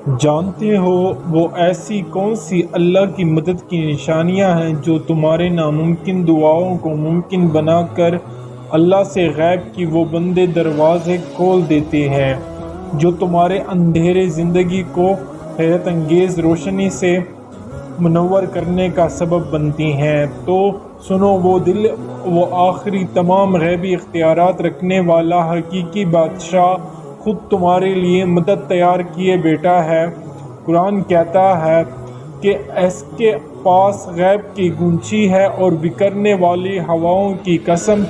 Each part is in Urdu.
جانتے ہو وہ ایسی کون سی اللہ کی مدد کی نشانیاں ہیں جو تمہارے ناممکن دعاؤں کو ممکن بنا کر اللہ سے غیب کی وہ بندے دروازے کھول دیتے ہیں جو تمہارے اندھیرے زندگی کو حیرت انگیز روشنی سے منور کرنے کا سبب بنتی ہیں۔ تو سنو، وہ دل، وہ آخری تمام غیبی اختیارات رکھنے والا حقیقی بادشاہ خود تمہارے لیے مدد تیار کیے بیٹھا ہے۔ قرآن کہتا ہے کہ اس کے پاس غیب کی گنجی ہے اور بکھرنے والی ہواؤں کی قسم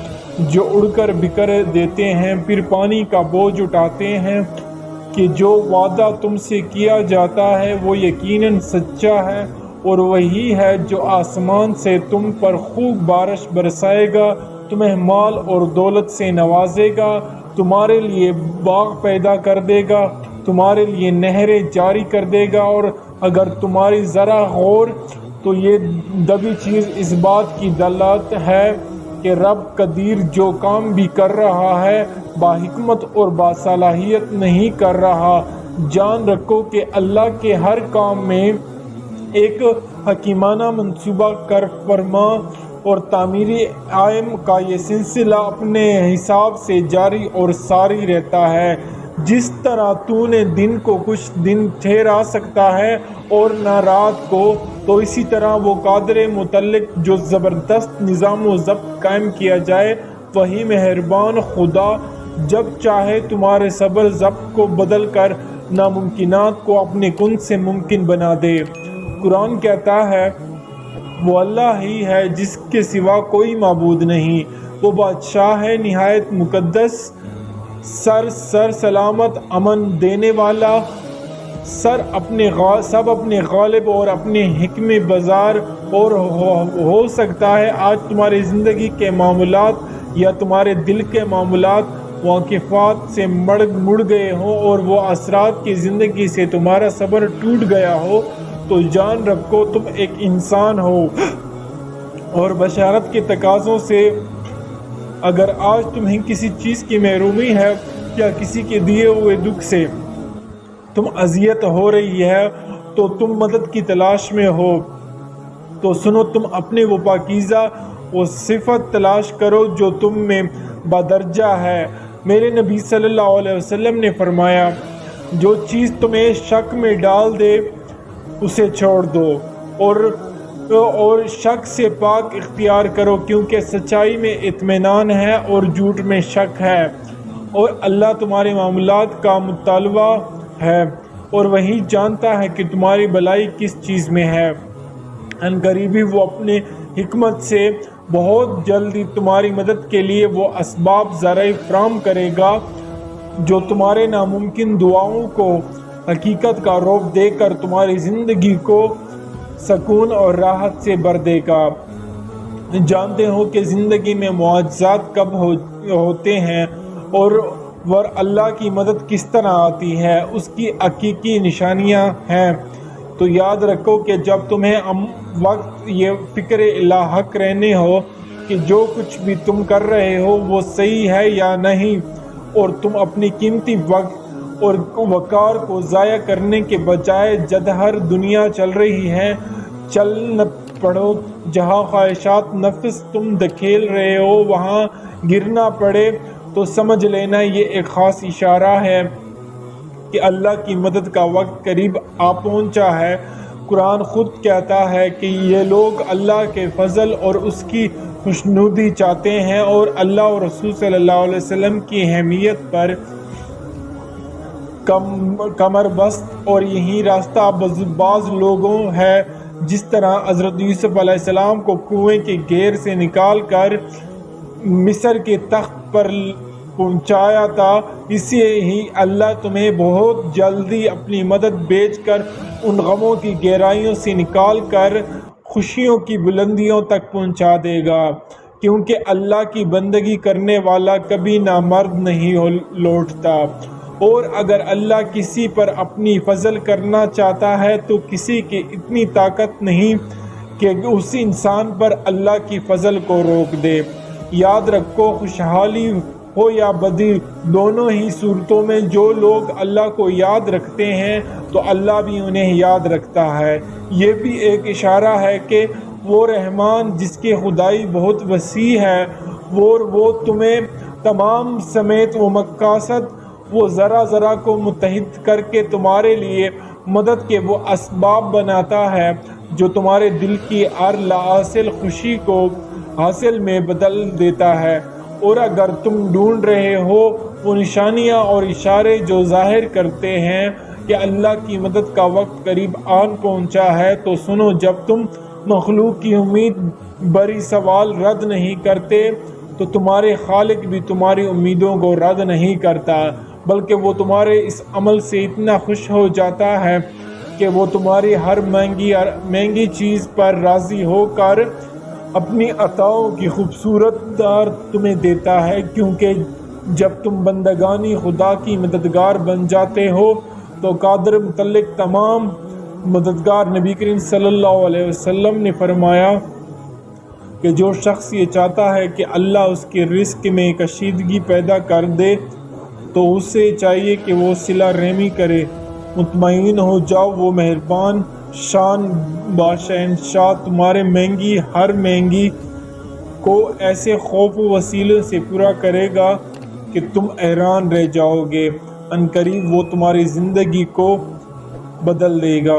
جو اڑ کر بکھر دیتے ہیں پھر پانی کا بوجھ اٹھاتے ہیں کہ جو وعدہ تم سے کیا جاتا ہے وہ یقیناً سچا ہے، اور وہی ہے جو آسمان سے تم پر خوب بارش برسائے گا، تمہیں مال اور دولت سے نوازے گا، تمہارے لیے باغ پیدا کر دے گا، تمہارے لیے نہریں جاری کر دے گا، اور اگر تمہاری ذرا غور تو یہ دبی چیز اس بات کی دلالت ہے کہ رب قدیر جو کام بھی کر رہا ہے باحکمت اور باصلاحیت نہیں کر رہا۔ جان رکھو کہ اللہ کے ہر کام میں ایک حکیمانہ منصوبہ کار فرما اور تعمیری قائم کا یہ سلسلہ اپنے حساب سے جاری اور ساری رہتا ہے۔ جس طرح تو نے دن کو کچھ دن ٹھہرا سکتا ہے اور نہ رات کو، تو اسی طرح وہ قادر مطلق جو زبردست نظام و ضبط قائم کیا جائے وہی مہربان خدا جب چاہے تمہارے صبر ضبط کو بدل کر ناممکنات کو اپنے کن سے ممکن بنا دے۔ قرآن کہتا ہے وہ اللہ ہی ہے جس کے سوا کوئی معبود نہیں، وہ بادشاہ ہے نہایت مقدس، سر سلامت، امن دینے والا، سب اپنے غالب اور اپنے حکم بازار، اور ہو سکتا ہے آج تمہاری زندگی کے معاملات یا تمہارے دل کے معاملات واقفات سے مڑ گئے ہوں اور وہ اثرات کی زندگی سے تمہارا صبر ٹوٹ گیا ہو، تو جان رکھو تم ایک انسان ہو اور بشارت کے تقاضوں سے اگر آج تمہیں کسی چیز کی محرومی ہے یا کسی کے دیے ہوئے دکھ سے تم اذیت ہو رہی ہے تو تم مدد کی تلاش میں ہو، تو سنو، تم اپنے وہ پاکیزہ وہ صفت تلاش کرو جو تم میں بدرجہ ہے۔ میرے نبی صلی اللہ علیہ وسلم نے فرمایا جو چیز تمہیں شک میں ڈال دے اسے چھوڑ دو اور شک سے پاک اختیار کرو، کیونکہ سچائی میں اطمینان ہے اور جھوٹ میں شک ہے، اور اللہ تمہارے معاملات کا مطلع ہے اور وہی جانتا ہے کہ تمہاری بھلائی کس چیز میں ہے۔ ان قریبی وہ اپنے حکمت سے بہت جلدی تمہاری مدد کے لیے وہ اسباب ذرائع فراہم کرے گا جو تمہارے ناممکن دعاؤں کو حقیقت کا روپ دے کر تمہاری زندگی کو سکون اور راحت سے بھر دے گا۔ جانتے ہو کہ زندگی میں معجزات کب ہوتے ہیں اور اللہ کی مدد کس طرح آتی ہے، اس کی حقیقی نشانیاں ہیں، تو یاد رکھو کہ جب تمہیں وقت یہ فکر لاحق رہنے ہو کہ جو کچھ بھی تم کر رہے ہو وہ صحیح ہے یا نہیں، اور تم اپنی قیمتی وقت اور وقار کو ضائع کرنے کے بجائے جدھر دنیا چل رہی ہے چل نہ پڑو، جہاں خواہشات نفس تم دھکیل رہے ہو وہاں گرنا پڑے، تو سمجھ لینا یہ ایک خاص اشارہ ہے کہ اللہ کی مدد کا وقت قریب آ پہنچا ہے۔ قرآن خود کہتا ہے کہ یہ لوگ اللہ کے فضل اور اس کی خوشنودی چاہتے ہیں اور اللہ اور رسول صلی اللہ علیہ وسلم کی حمیت پر کمر بست، اور یہی راستہ بعض لوگوں ہے جس طرح حضرت یوسف علیہ السلام کو کنویں کے گھیر سے نکال کر مصر کے تخت پر پہنچایا تھا، اسی ہی اللہ تمہیں بہت جلدی اپنی مدد بھیج کر ان غموں کی گہرائیوں سے نکال کر خوشیوں کی بلندیوں تک پہنچا دے گا، کیونکہ اللہ کی بندگی کرنے والا کبھی نامرد نہیں لوٹتا، اور اگر اللہ کسی پر اپنی فضل کرنا چاہتا ہے تو کسی کی اتنی طاقت نہیں کہ اس انسان پر اللہ کی فضل کو روک دے۔ یاد رکھو خوشحالی ہو یا بدی، دونوں ہی صورتوں میں جو لوگ اللہ کو یاد رکھتے ہیں تو اللہ بھی انہیں یاد رکھتا ہے۔ یہ بھی ایک اشارہ ہے کہ وہ رحمان جس کی خدائی بہت وسیع ہے، وہ تمہیں تمام سمیت و مقاصد، وہ ذرا ذرا کو متحد کر کے تمہارے لیے مدد کے وہ اسباب بناتا ہے جو تمہارے دل کی ہر لاحاصل خوشی کو حاصل میں بدل دیتا ہے۔ اور اگر تم ڈھونڈ رہے ہو وہ نشانیاں اور اشارے جو ظاہر کرتے ہیں کہ اللہ کی مدد کا وقت قریب آن پہنچا ہے، تو سنو، جب تم مخلوق کی امید بری سوال رد نہیں کرتے تو تمہارے خالق بھی تمہاری امیدوں کو رد نہیں کرتا، بلکہ وہ تمہارے اس عمل سے اتنا خوش ہو جاتا ہے کہ وہ تمہاری ہر مہنگی چیز پر راضی ہو کر اپنی عطاؤں کی خوبصورت دار تمہیں دیتا ہے، کیونکہ جب تم بندگانی خدا کی مددگار بن جاتے ہو تو قادر متعلق تمام مددگار نبی کریم صلی اللہ علیہ وسلم نے فرمایا کہ جو شخص یہ چاہتا ہے کہ اللہ اس کے رزق میں کشیدگی پیدا کر دے تو اسے چاہیے کہ وہ صلہ رحمی کرے۔ مطمئن ہو جاؤ، وہ مہربان شان بادشاہ تمہارے ہر مہنگی کو ایسے خوف و وسیلے سے پورا کرے گا کہ تم حیران رہ جاؤ گے۔ عنقریب وہ تمہاری زندگی کو بدل دے گا۔